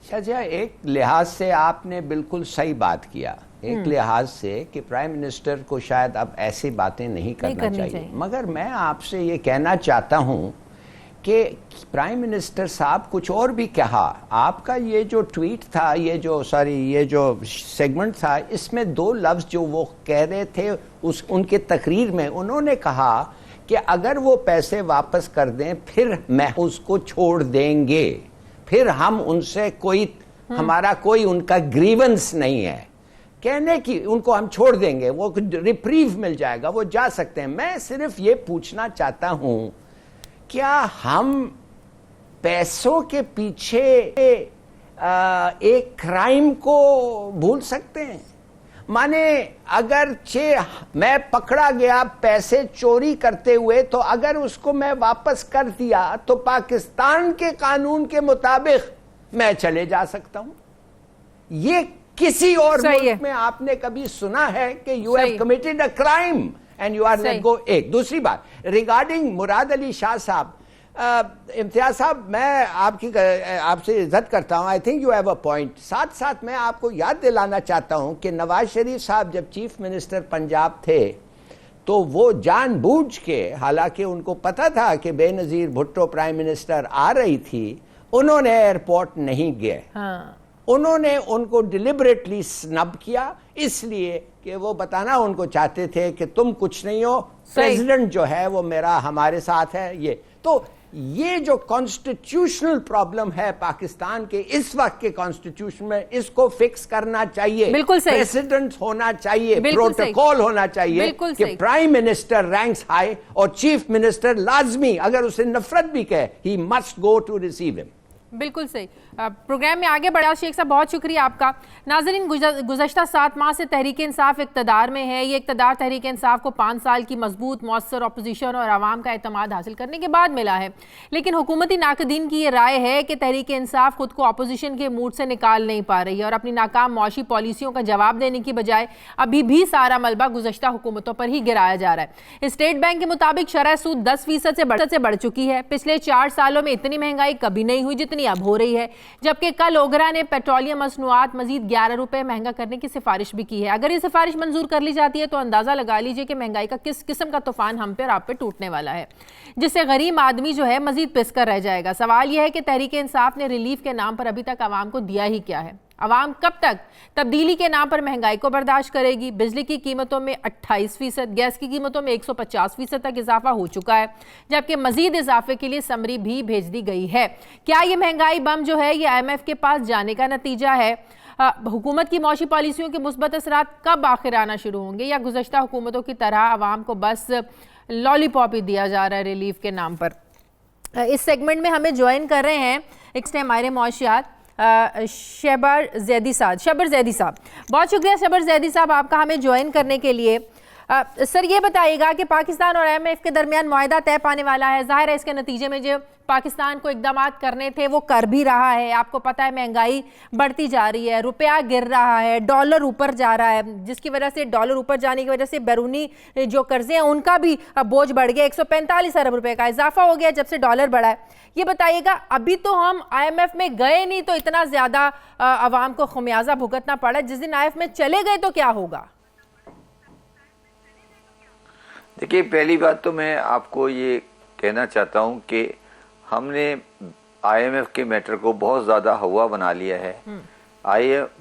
अच्छा, एक लिहाज से आपने बिल्कुल सही बात किया, एक लिहाज से कि प्राइम मिनिस्टर को शायद अब ऐसी बातें नहीं करना चाहिए। मगर मैं आपसे ये कहना चाहता हूं कि प्राइम मिनिस्टर साहब कुछ और भी कहा। आपका ये जो ट्वीट था, ये जो सेगमेंट था, इसमें दो लफ्ज़ जो वो कह रहे थे उनके तकरीर में, उन्होंने कहा कि अगर वो पैसे वापस कर दें फिर मैं उसको छोड़ देंगे, फिर हम उनसे हमारा कोई उनका ग्रीवेंस नहीं है, कहने की उनको हम छोड़ देंगे, वो रिप्रीव मिल जाएगा, वो जा सकते हैं। मैं सिर्फ ये पूछना चाहता हूं, क्या हम पैसों के पीछे एक क्राइम को भूल सकते हैं? माने अगर मैं पकड़ा गया पैसे चोरी करते हुए, तो अगर उसको मैं वापस कर दिया तो पाकिस्तान के कानून के मुताबिक मैं चले जा सकता हूं। ये किसी और मुल्क में आपने कभी सुना है कि you have committed a crime and you are let go? एक दूसरी बात रिगार्डिंग मुराद अली शाह साहब, इम्तियाज साहब, मैं आपसे इज्जत करता हूं, I think you have a point. साथ साथ मैं आपको याद दिलाना चाहता हूं कि नवाज शरीफ साहब जब चीफ मिनिस्टर पंजाब थे तो वो जानबूझ के, हालांकि उनको पता था कि बेनजीर भुट्टो प्राइम मिनिस्टर आ रही थी, उन्होंने एयरपोर्ट नहीं गए। उन्होंने उनको डिलिबरेटली स्नब किया, इसलिए कि वो बताना उनको चाहते थे कि तुम कुछ नहीं हो, प्रेसिडेंट जो है वो हमारे साथ है। ये जो कॉन्स्टिट्यूशनल प्रॉब्लम है पाकिस्तान के इस वक्त के कॉन्स्टिट्यूशन में, इसको फिक्स करना चाहिए। बिल्कुल सही, प्रेसिडेंट होना चाहिए, प्रोटोकॉल होना चाहिए कि प्राइम मिनिस्टर रैंक्स हाई और चीफ मिनिस्टर लाजमी, अगर उसे नफरत भी कहे, he must go to receive him. बिल्कुल सही। प्रोग्राम में आगे बढ़ा शेख साहब, बहुत शुक्रिया आपका। नाज़रीन, गुज़श्ता 7 माह से तहरीक इंसाफ इक़्तिदार में है। ये इक़्तिदार तहरीक इंसाफ को 5 साल की मजबूत मौसर अपोजिशन और आवाम का एतमाद हासिल करने के बाद मिला है, लेकिन हुकूमती नाक़दीन की ये राय है कि तहरीक इंसाफ खुद को अपोजिशन के मूड से निकाल नहीं पा रही है और अपनी नाकाम मौशी पॉलिसियों का जवाब देने की बजाय अभी भी सारा मलबा गुज़श्ता हुकूमतों पर ही गिराया जा रहा है। स्टेट बैंक के मुताबिक शरह सूद 10% से बढ़ चुकी है। पिछले 4 सालों में इतनी महंगाई कभी नहीं हुई जितनी अब हो रही है, जबकि कल ओगरा ने पेट्रोलियम मसनूआत मजीद 11 रुपए महंगा करने की सिफारिश भी की है। अगर ये सिफारिश मंजूर कर ली जाती है तो अंदाजा लगा लीजिए कि महंगाई का किस किस्म का तूफान हम पे और आप पे टूटने वाला है, जिससे गरीब आदमी जो है मजीद पिसकर रह जाएगा। सवाल यह है कि तहरीक इंसाफ ने रिलीफ के नाम पर अभी तक आवाम को दिया ही क्या है? आवाम कब तक तब्दीली के नाम पर महंगाई को बर्दाश्त करेगी? बिजली की कीमतों में 28%, गैस की कीमतों में 150% तक इजाफा हो चुका है, जबकि मजीद इजाफे के लिए समरी भी भेज दी गई है। क्या ये महंगाई बम जो है ये IMF के पास जाने का नतीजा है? हुकूमत की मौशी पॉलिसियों के मुस्बत असरात कब आखिर आना शुरू होंगे, या गुज़श्ता हुकूमतों की तरह आवाम को बस लॉलीपॉप ही दिया जा रहा है रिलीफ के नाम पर? इस सेगमेंट में हमें ज्वाइन कर रहे हैं एक हमारे मौशियात शबर जैदी साहब। बहुत शुक्रिया शबर जैदी साहब आपका हमें ज्वाइन करने के लिए। सर ये बताइएगा कि पाकिस्तान और IMF के दरमियान मुआहदा तय पाने वाला है, जाहिर है इसके नतीजे में जो पाकिस्तान को इकदाम करने थे वो कर भी रहा है। आपको पता है महंगाई बढ़ती जा रही है, रुपया गिर रहा है, डॉलर ऊपर जा रहा है, जिसकी वजह से डॉलर ऊपर जाने की वजह से बैरूनी जो कर्जे हैं उनका भी बोझ बढ़ गया। 145 अरब रुपए का इजाफा हो गया जब से डॉलर बढ़ा है। ये बताइएगा, अभी तो हम IMF में गए नहीं तो इतना ज्यादा अवाम को खमियाजा भुगतना पड़ा, जिस दिन IMF में चले गए तो क्या होगा? देखिए, पहली बात तो मैं आपको ये कहना चाहता हूं कि हमने IMF के मैटर को बहुत ज़्यादा हवा बना लिया है।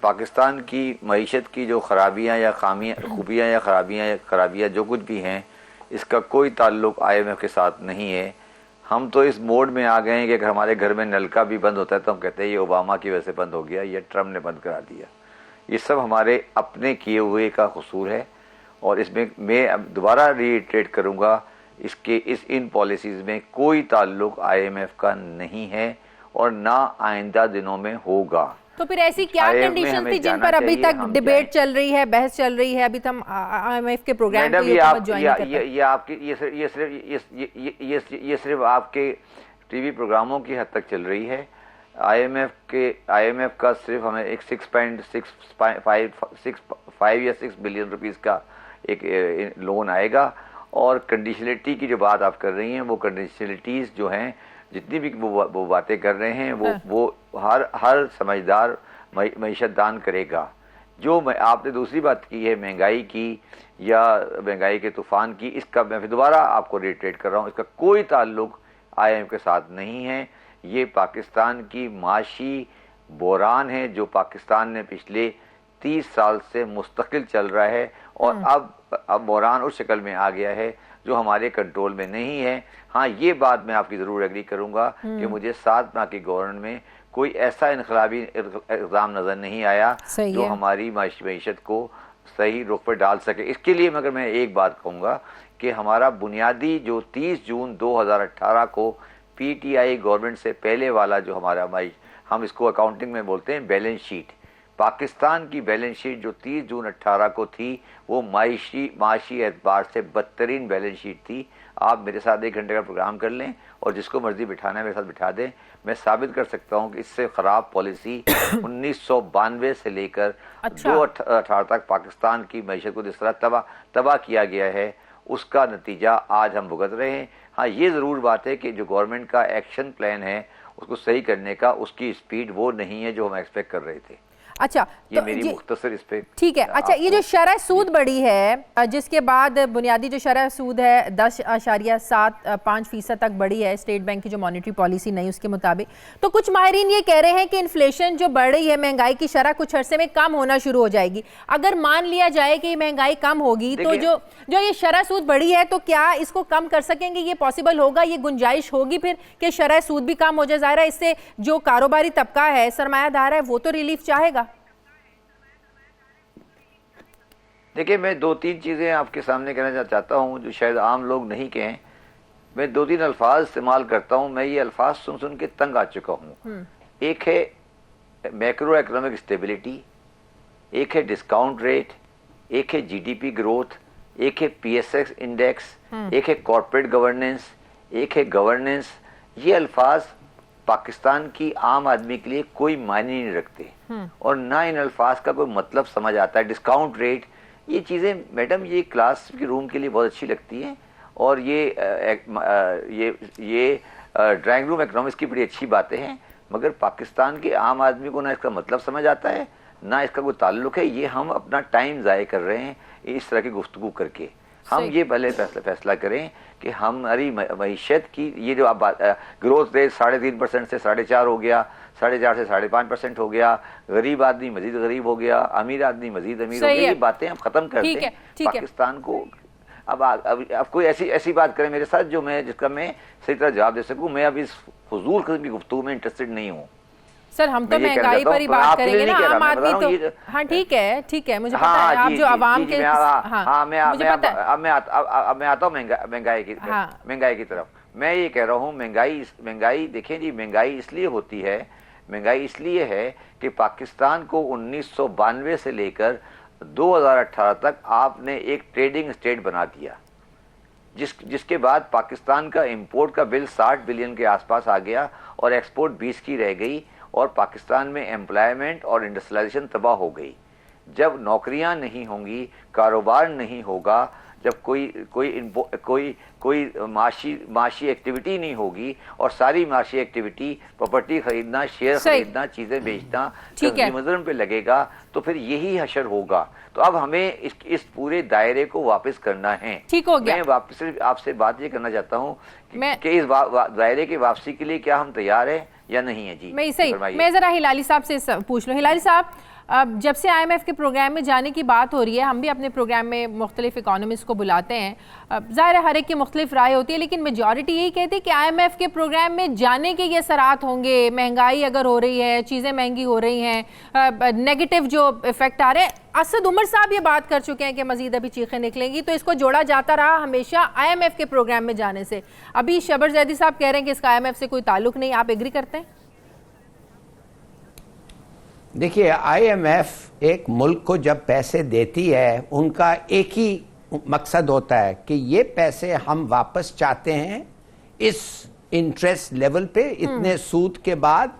पाकिस्तान की मईशत की जो खराबियां या खूबियां या खराबियां जो कुछ भी हैं, इसका कोई ताल्लुक IMF के साथ नहीं है। हम तो इस मोड में आ गए हैं कि अगर हमारे घर में नल का भी बंद होता है तो हम कहते हैं ये ओबामा की वजह से बंद हो गया, ये ट्रम्प ने बंद करा दिया। ये सब हमारे अपने किए हुए का कसूर है। और इसमें मैं अब दोबारा रीइटरेट करूंगा, इन पॉलिसीज़ में कोई ताल्लुक IMF का नहीं है और ना आइंदा दिनों में होगा। तो फिर ऐसी क्या कंडीशन थी जिन पर अभी तक डिबेट चल रही है, बहस चल रही है? अभी तम IMF के प्रोग्राम को ये सिर्फ आपके टीवी प्रोग्रामों की हद तक चल रही है। IMF का सिर्फ हमें एक 6.5 या 6 बिलियन रुपीस का एक लोन आएगा। और कंडीशनलिटी की जो बात आप कर रही हैं, वो कंडीशनलिटीज़ जो हैं, जितनी भी वो बातें कर रहे हैं, वो हर समझदार मईशत दान करेगा। जो आपने दूसरी बात की है महंगाई की या महंगाई के तूफान की, इसका मैं फिर दोबारा आपको रिट्रेट कर रहा हूँ, इसका कोई ताल्लुक IMF के साथ नहीं है। ये पाकिस्तान की माशी बहरान है जो पाकिस्तान ने पिछले 30 साल से मुस्तकिल चल रहा है। और अब बहरान उस शक्ल में आ गया है जो हमारे कंट्रोल में नहीं है। हाँ, ये बात मैं आपकी ज़रूर एग्री करूँगा कि मुझे 7 माह की गवर्नमेंट में कोई ऐसा इनकलाबी इक़दाम नज़र नहीं आया जो हमारी मईशत को सही रुख पर डाल सके। इसके लिए मगर मैं एक बात कहूँगा कि हमारा बुनियादी जो 30 जून 2018 को PTI गवर्नमेंट से पहले वाला जो हमारा हम इसको अकाउंटिंग में बोलते हैं बैलेंस शीट, पाकिस्तान की बैलेंस शीट जो 30 जून 18 को थी, वो माशी एतबार से बदतरीन बैलेंस शीट थी। आप मेरे साथ 1 घंटे का प्रोग्राम कर लें और जिसको मर्जी बिठाना है मेरे साथ बिठा दें, मैं साबित कर सकता हूँ कि इससे ख़राब पॉलिसी 1992 से लेकर 2018 तक पाकिस्तान की मईशत को जिस तरह तबाह किया गया है, उसका नतीजा आज हम भुगत रहे हैं। हाँ, ये ज़रूर बात है कि जो गवर्नमेंट का एक्शन प्लान है उसको सही करने का, उसकी स्पीड वो नहीं है जो हम एक्सपेक्ट कर रहे थे। अच्छा, ये तो मेरी मुख्तसर इस पे ठीक है। अच्छा, ये जो शरह सूद बढ़ी है, जिसके बाद बुनियादी जो शरह सूद है 10.75% तक बढ़ी है स्टेट बैंक की जो मॉनेटरी पॉलिसी नहीं उसके मुताबिक, तो कुछ माहिरीन ये कह रहे हैं कि इन्फ्लेशन जो बढ़ रही है, महंगाई की शरह कुछ अरसे में कम होना शुरू हो जाएगी। अगर मान लिया जाए कि महंगाई कम होगी तो जो ये शरह सूद बढ़ी है, तो क्या इसको कम कर सकेंगे? ये पॉसिबल होगा? ये गुंजाइश होगी फिर कि शरह सूद भी कम हो जाए? ज़ाहिर है इससे जो कारोबारी तबका है, सरमायादार है, वो तो रिलीफ चाहेगा। देखिए, मैं 2-3 चीज़ें आपके सामने कहना चाहता हूँ जो शायद आम लोग नहीं कहें। मैं 2-3 अल्फाज इस्तेमाल करता हूँ, मैं ये अल्फाज सुन के तंग आ चुका हूँ। एक है मैक्रो इकोनॉमिक स्टेबिलिटी, एक है डिस्काउंट रेट, एक है GDP ग्रोथ, एक है PSX इंडेक्स, एक है कॉर्पोरेट गवर्नेंस, एक है गवर्नेंस। ये अल्फाज पाकिस्तान की आम आदमी के लिए कोई मायने नहीं रखते और ना इन अल्फाज का कोई मतलब समझ आता है। डिस्काउंट रेट, ये चीज़ें मैडम ये क्लास के रूम के लिए बहुत अच्छी लगती हैं और ये ड्राइंग रूम इकोनॉमिक्स की बड़ी अच्छी बातें हैं, मगर पाकिस्तान के आम आदमी को ना इसका मतलब समझ आता है, ना इसका कोई ताल्लुक है। ये हम अपना टाइम ज़ाय कर रहे हैं इस तरह की गुफ्तगू करके। हम ये पहले फैसला करें कि हमारी मईशत की ये जो आप ग्रोथ रेट 3.5% से 4.5 हो गया, 4.5 से 5.5% हो गया, गरीब आदमी मजीद गरीब हो गया, अमीर आदमी मजीद अमीर हो गया। ये बातें हम खत्म कर दें पाकिस्तान को। अब कोई ऐसी बात करें मेरे साथ जिसका मैं सही तरह जवाब दे सकूं। मैं अब इस फजूल किस्म की गुफ्तगू में इंटरेस्टेड नहीं हूँ। सर, हम तो महंगाई पर ही बात करेंगे ना, आम आदमी तो। हाँ, ठीक है, मुझे पता है आप जो आवाम के। मैं आता हूँ महंगाई की तरफ। मैं ये कह रहा हूँ, महंगाई देखें जी, महंगाई इसलिए है कि पाकिस्तान को 1992 से लेकर 2018 तक आपने एक ट्रेडिंग स्टेट बना दिया, जिसके बाद पाकिस्तान का इंपोर्ट का बिल 60 बिलियन के आसपास आ गया और एक्सपोर्ट 20 की रह गई और पाकिस्तान में एम्प्लॉयमेंट और इंडस्ट्रियलाइजेशन तबाह हो गई। जब नौकरियां नहीं होंगी, कारोबार नहीं होगा, जब कोई माशी एक्टिविटी नहीं होगी और सारी माशी एक्टिविटी प्रॉपर्टी खरीदना, शेयर खरीदना, चीजें बेचना कंज्यूमरिज्म पे लगेगा, तो फिर यही हशर होगा। तो अब हमें इस पूरे दायरे को वापस करना है। ठीक हो गया। मैं वापस आपसे बात ये करना चाहता हूँ कि इस दायरे की वापसी के लिए क्या हम तैयार हैं या नहीं है? जी मैं जरा हिलाली साहब से पूछ लूँ। हिलाली साहब, जब से IMF के प्रोग्राम में जाने की बात हो रही है, हम भी अपने प्रोग्राम में मुख्तलिफ इकोनॉमिस्ट को बुलाते हैं, ज़ाहिर है हर एक की मुख्तलिफ राय होती है, लेकिन मेजॉरिटी यही कहती है कि IMF के प्रोग्राम में जाने के ये असरात होंगे, महंगाई अगर हो रही है, चीज़ें महंगी हो रही हैं, नेगेटिव जो इफेक्ट आ रहे हैं। असद उमर साहब ये बात कर चुके हैं कि मजीद अभी चीखें निकलेंगी, तो इसको जोड़ा जाता रहा हमेशा IMF के प्रोग्राम में जाने से। अभी शबर जैदी साहब कह रहे हैं कि इसका IMF से कोई ताल्लुक नहीं, आप एग्री करते हैं? देखिए, IMF एक मुल्क को जब पैसे देती है, उनका एक ही मकसद होता है कि ये पैसे हम वापस चाहते हैं इस इंटरेस्ट लेवल पे, इतने सूद के बाद,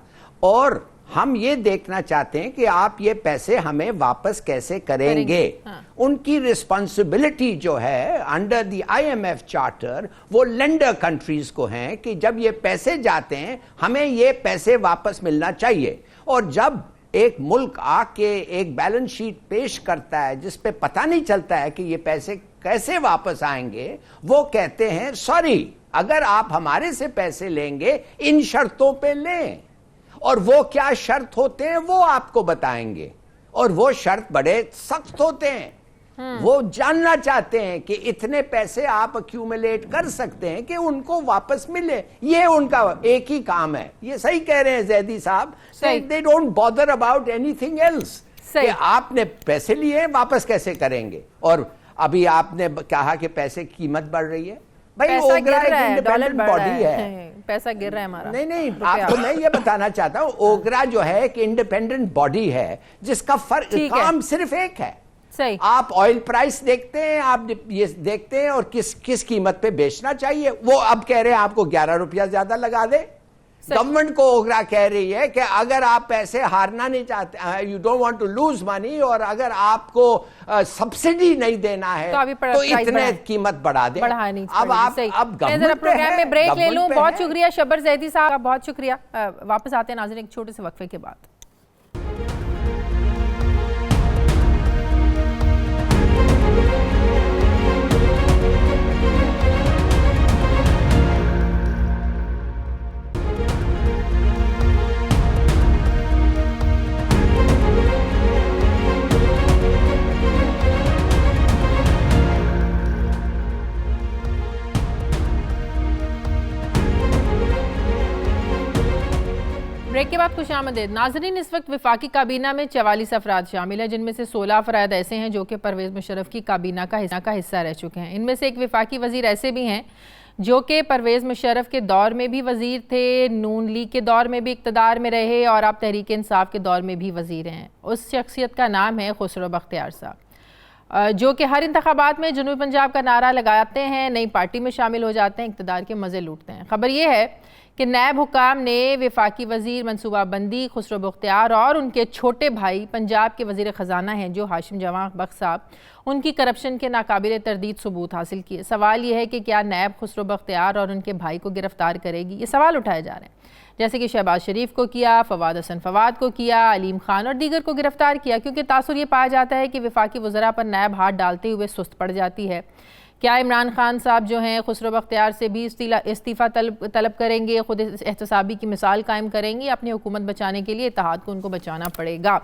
और हम ये देखना चाहते हैं कि आप ये पैसे हमें वापस कैसे करेंगे। उनकी रिस्पॉन्सिबिलिटी जो है अंडर द IMF चार्टर वो लेंडर कंट्रीज को है कि जब ये पैसे जाते हैं हमें ये पैसे वापस मिलना चाहिए। और जब एक मुल्क आके एक बैलेंस शीट पेश करता है जिस पे पता नहीं चलता है कि ये पैसे कैसे वापस आएंगे, वो कहते हैं सॉरी, अगर आप हमारे से पैसे लेंगे इन शर्तों पे लें। और वो क्या शर्त होते हैं वो आपको बताएंगे, और वो शर्त बड़े सख्त होते हैं। वो जानना चाहते हैं कि इतने पैसे आप अक्यूमुलेट कर सकते हैं कि उनको वापस मिले। ये उनका एक ही काम है। ये सही कह रहे हैं जैदी साहब, they don't bother about anything else कि आपने पैसे लिए वापस कैसे करेंगे। और अभी आपने कहा कि पैसे की कीमत बढ़ रही है, भाई ओगरा एक इंडिपेंडेंट बॉडी है, पैसा गिर रहा है हमारा। नहीं, आपको मैं ये बताना चाहता हूँ, ओगरा जो है एक इंडिपेंडेंट बॉडी है जिसका काम सिर्फ एक है। सही। आप ऑयल प्राइस देखते हैं, आप ये देखते हैं और किस कीमत पे बेचना चाहिए। वो अब कह रहे हैं आपको 11 रुपया ज्यादा लगा दे। गवर्नमेंट को ओगरा कह रही है कि अगर आप पैसे हारना नहीं चाहते, you don't want to lose money, और अगर आपको सब्सिडी नहीं देना है तो इतने कीमत बढ़ा दे। अब गवर्नमेंट प्रोग्राम में ब्रेक ले लूं। बहुत शुक्रिया शबर जैदी साहब, बहुत शुक्रिया। वापस आते हैं नाज़रीन एक छोटे से वक्फे के बाद। ब्रेक के बाद खुशामदीद नाज़रीन। इस वक्त वफाकी काबीना में 44 अफराद शामिल हैं, जिनमें से 16 अफराद ऐसे हैं जो कि परवेज़ मुशर्रफ की काबीना का हिस्सा रह चुके हैं। इनमें से एक वफाकी वज़ीर ऐसे भी हैं जो कि परवेज़ मुशर्रफ के दौर में भी वज़ीर थे, नून लीग के दौर में भी इक़्तिदार में रहे और अब तहरीक इंसाफ के दौर में भी वज़ीर हैं। उस शख्सियत का नाम है खुसरो बख्तियार साहब, जो कि हर इंतखाबात में जनूबी पंजाब का नारा लगाते हैं, नई पार्टी में शामिल हो जाते हैं, इक़्तिदार के मज़े लूटते हैं। ख़बर यह है कि नायब हुकाम ने वफाकी वज़ीर मनसूबाबंदी खुसरो बख्तियार और उनके छोटे भाई पंजाब के वज़ीर ख़जाना हैं जो हाशिम जवां बख्श साहब, उनकी करप्शन के नाकाबिल तरदीद सबूत हासिल किए। सवाल यह है कि क्या नायब खुसरो बख्तियार और उनके भाई को गिरफ्तार करेगी? ये सवाल उठाए जा रहे हैं, जैसे कि शहबाज शरीफ को किया, फवाद हसन फवाद को किया, अलीम खान और दीगर को गिरफ्तार किया, क्योंकि तासुर ये पाया जाता है कि वफाकी वज़रा पर नायब हाथ डालते हुए सुस्त पड़ जाती है। क्या इमरान खान साहब जो हैं खुसरो बख्तियार से भी इस्तीफ़ा तलब करेंगे, खुद एहतसाबी की मिसाल कायम करेंगे? अपनी हुकूमत बचाने के लिए इत्तेहाद को उनको बचाना पड़ेगा।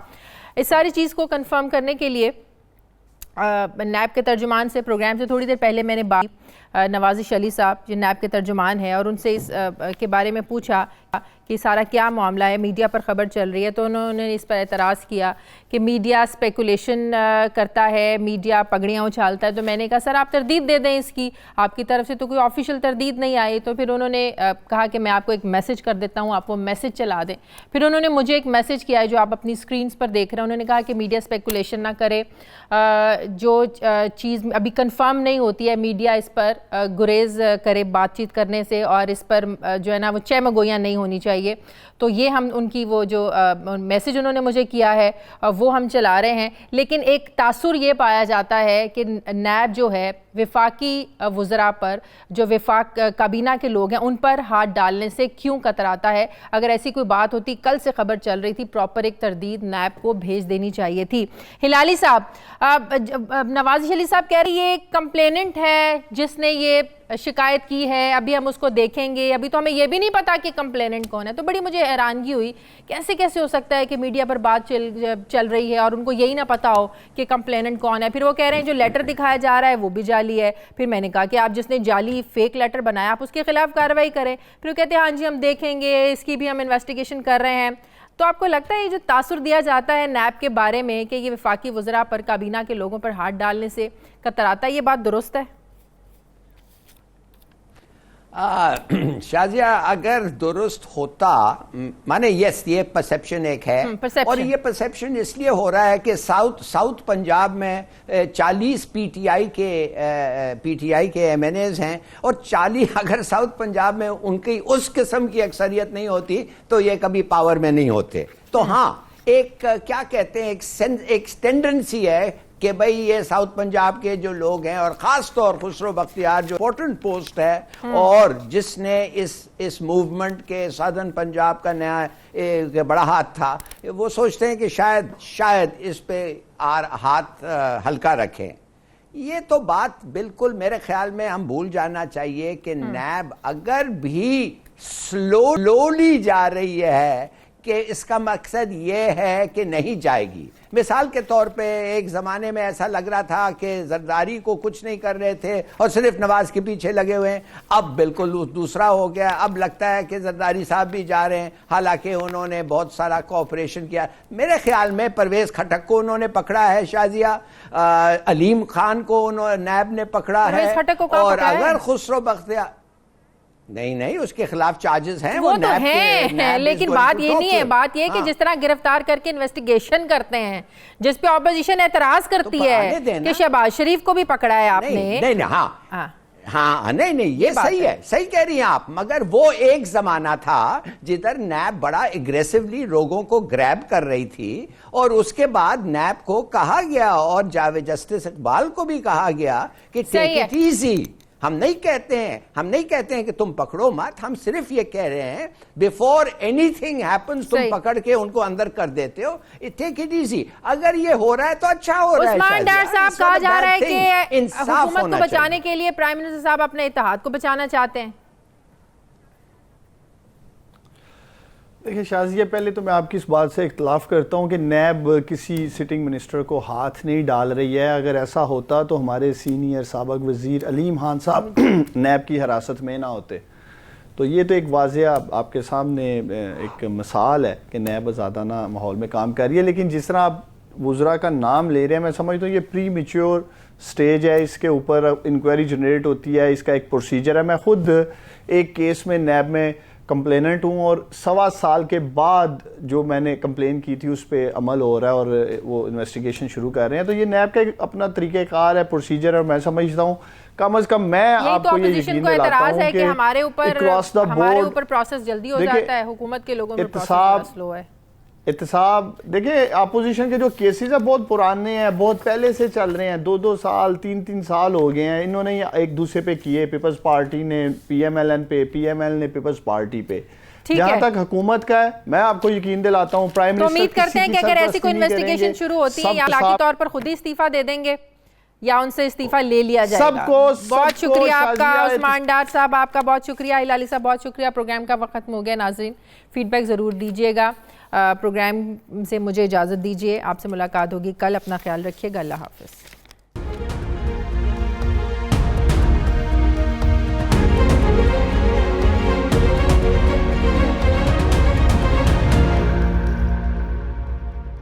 इस सारी चीज़ को कंफर्म करने के लिए नायब के तर्जुमान से प्रोग्राम से थोड़ी देर पहले मैंने बात, नवाजिश अली साहब जो नैब के तर्जुमान हैं, और उनसे इस के बारे में पूछा कि सारा क्या मामला है, मीडिया पर ख़बर चल रही है, तो उन्होंने इस पर एतराज़ किया कि मीडिया स्पेकुलेशन करता है, मीडिया पगड़ियाँ उछालता है। तो मैंने कहा सर आप तरदीद दे दें इसकी, आपकी तरफ से तो कोई ऑफिशियल तरदीद नहीं आई। तो फिर उन्होंने कहा कि मैं आपको एक मैसेज कर देता हूँ, आप वो मैसेज चला दें। फिर उन्होंने मुझे एक मैसेज किया है जो आप अपनी स्क्रीन पर देख रहे हैं। उन्होंने कहा कि मीडिया स्पेकुलेशन ना करे, जो चीज़ अभी कंफर्म नहीं होती है मीडिया इस पर गुरेज करे बातचीत करने से, और इस पर जो है ना वो चहमगोइयाँ नहीं होनी चाहिए। तो ये हम उनकी वो जो मैसेज उन्होंने मुझे किया है वो हम चला रहे हैं। लेकिन एक तासुर ये पाया जाता है कि नैब जो है वफाकी वज़रा पर, जो वफाक काबीना के लोग हैं, उन पर हाथ डालने से क्यों कतराता है। अगर ऐसी कोई बात होती, कल से खबर चल रही थी, प्रॉपर एक तरदीद नैब को भेज देनी चाहिए थी। हिलाली साहब, नवाजिश अली साहब कह रही है ये कंप्लेनेंट है जिसने ये शिकायत की है, अभी हम उसको देखेंगे, अभी तो हमें ये भी नहीं पता कि कंप्लेनेंट कौन है। तो बड़ी मुझे हैरानगी हुई, कैसे कैसे हो सकता है कि मीडिया पर बात चल रही है और उनको यही ना पता हो कि कंप्लेनेंट कौन है। फिर वो कह रहे हैं जो लेटर दिखाया जा रहा है वो भी जाली है। फिर मैंने कहा कि आप जिसने जाली फेक लेटर बनाया आप उसके खिलाफ कार्रवाई करें। फिर वो कहते हैं हाँ जी हम देखेंगे, इसकी भी हम इन्वेस्टिगेशन कर रहे हैं। तो आपको लगता है ये जो तासुर दिया जाता है नैब के बारे में कि ये वफाकी वज़रा पर, काबीना के लोगों पर हाथ डालने से कतराता है, ये बात दुरुस्त है? शाजिया, अगर दुरुस्त होता, माने यस ये परसेप्शन एक है, और ये परसेप्शन इसलिए हो रहा है कि साउथ पंजाब में 40 पीटीआई के एमएनएज हैं, और 40 अगर साउथ पंजाब में उनकी उस किस्म की अक्सरियत नहीं होती तो ये कभी पावर में नहीं होते। तो हाँ, एक क्या कहते हैं, एक टेंडेंसी है कि भाई ये साउथ पंजाब के जो लोग हैं, और खास तौर खुसरो बख्तियार जो इम्पोर्टेंट पोस्ट है और जिसने इस मूवमेंट के साधन पंजाब का नया बड़ा हाथ था, वो सोचते हैं कि शायद इस पे हाथ हल्का रखें। ये तो बात बिल्कुल मेरे ख्याल में हम भूल जाना चाहिए कि नैब अगर भी स्लोली जा रही है कि इसका मकसद ये है कि नहीं जाएगी। मिसाल के तौर पे एक ज़माने में ऐसा लग रहा था कि जरदारी को कुछ नहीं कर रहे थे और सिर्फ नवाज के पीछे लगे हुए हैं, अब बिल्कुल दूसरा हो गया। अब लगता है कि जरदारी साहब भी जा रहे हैं, हालांकि उन्होंने बहुत सारा कोऑपरेशन किया। मेरे ख्याल में परवेज़ खटक को उन्होंने पकड़ा है शाजिया, अलीम खान को उन्होंने नैब ने पकड़ा है, और अगर खुसरो बख्तियार नहीं उसके खिलाफ चार्जेस हैं, वो तो हैं, लेकिन बात ये नहीं है। बात ये कि जिस तरह गिरफ्तार करके इन्वेस्टिगेशन करते हैं, जिस पे ऑपोजिशन एतराज करती है कि शहबाज शरीफ को भी पकड़ा है आपने। नहीं, ये सही है, सही कह रही हैं आप। मगर वो एक जमाना था जिधर नैब बड़ा एग्रेसिवली लोगों को ग्रैब कर रही थी, और उसके बाद नैब को कहा गया, और जावेद जस्टिस इकबाल को भी कहा गया कि टेक इट इजी। हम नहीं कहते हैं कि तुम पकड़ो मत, हम सिर्फ ये कह रहे हैं बिफोर एनीथिंग हैपेंस तुम पकड़ के उनको अंदर कर देते हो। Take it easy. अगर ये हो रहा है तो अच्छा हो रहा है। उस्मान डार साहब, कहा जा रहा है कि हुकूमत को बचाने के लिए प्राइम मिनिस्टर साहब अपने इत्तेहाद को बचाना चाहते हैं। देखिए शाजिया, पहले तो मैं आपकी इस बात से इख्तलाफ करता हूं कि नैब किसी सिटिंग मिनिस्टर को हाथ नहीं डाल रही है। अगर ऐसा होता तो हमारे सीनियर साबिक वज़ीर अलीम खान साहब नैब की हिरासत में ना होते। तो ये तो एक वाज़ेह आपके सामने एक मिसाल है कि नैब आज़ादाना माहौल में काम कर रही है। लेकिन जिस तरह आप वज़रा का नाम ले रहे हैं, मैं समझता हूँ ये प्री मैच्योर स्टेज है, इसके ऊपर इंक्वायरी जनरेट होती है, इसका एक प्रोसीजर है। मैं खुद एक केस में नैब में कंप्लेनेंट हूँ, और 1.25 साल के बाद जो मैंने कंप्लेन की थी उस पर अमल हो रहा है और वो इन्वेस्टिगेशन शुरू कर रहे हैं। तो ये नैब का अपना तरीक़ेकार है, प्रोसीजर है, और मैं समझता हूँ कम अज़ कम मैं आपको ये यकीन दिलाता हूँ कि हमारे ऊपर प्रोसेस जल्दी हो जाता है, हुकूमत के लोगों में प्रोसेस स्लो है। एहतसाब देखिए, अपोजिशन के जो केसेस है बहुत पुराने हैं, बहुत पहले से चल रहे हैं, 2-2 साल 3-3 साल हो गए हैं। इन्होंने एक दूसरे पे किए, पीपल्स पार्टी ने पीएमएलएन पे, पीएमएल ने पीपल्स पार्टी पे। जहां तक हुकूमत का है, मैं आपको यकीन दिलाता हूँ प्राइम मिनिस्टर उम्मीद करते हैं कि अगर ऐसी कोई इन्वेस्टिगेशन शुरू होती है या लाठी तौर पर खुद ही इस्तीफा दे देंगे या उनसे इस्तीफा ले लिया जाएगा। बहुत शुक्रिया आपका उस्मान डार साहब, आपका बहुत शुक्रिया। हिलाली साहब बहुत शुक्रिया। प्रोग्राम का वक्त खत्म हो गया। नाज़रीन फीडबैक ज़रूर दीजिएगा। प्रोग्राम से मुझे इजाज़त दीजिए, आपसे मुलाकात होगी कल। अपना ख्याल रखिएगा। अल्लाह हाफ़िज़।